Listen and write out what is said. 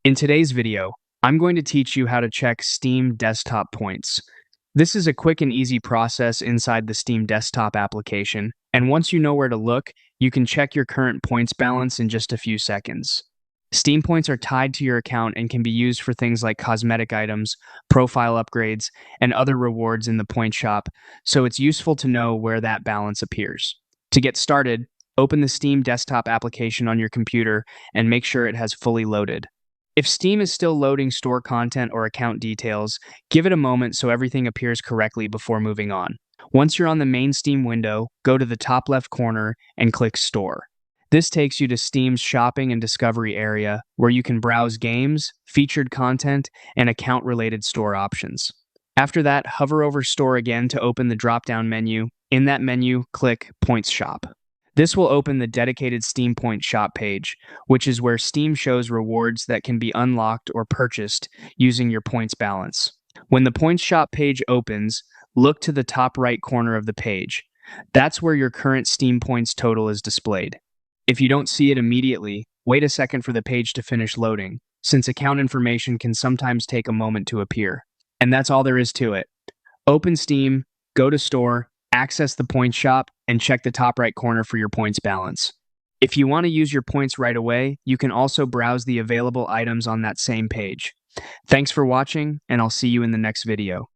In today's video, I'm going to teach you how to check Steam desktop points. This is a quick and easy process inside the Steam desktop application, and once you know where to look, you can check your current points balance in just a few seconds. Steam points are tied to your account and can be used for things like cosmetic items, profile upgrades, and other rewards in the point shop, so it's useful to know where that balance appears. To get started, open the Steam desktop application on your computer and make sure it has fully loaded. If Steam is still loading store content or account details, give it a moment so everything appears correctly before moving on. Once you're on the main Steam window, go to the top left corner and click Store. This takes you to Steam's shopping and discovery area, where you can browse games, featured content, and account-related store options. After that, hover over Store again to open the drop-down menu. In that menu, click Points Shop. This will open the dedicated Steam Point Shop page, which is where Steam shows rewards that can be unlocked or purchased using your points balance. When the Points Shop page opens, look to the top right corner of the page. That's where your current Steam Points total is displayed. If you don't see it immediately, wait a second for the page to finish loading, since account information can sometimes take a moment to appear. And that's all there is to it. Open Steam, go to Store, access the Points Shop, and check the top right corner for your points balance. If you want to use your points right away, you can also browse the available items on that same page. Thanks for watching, and I'll see you in the next video.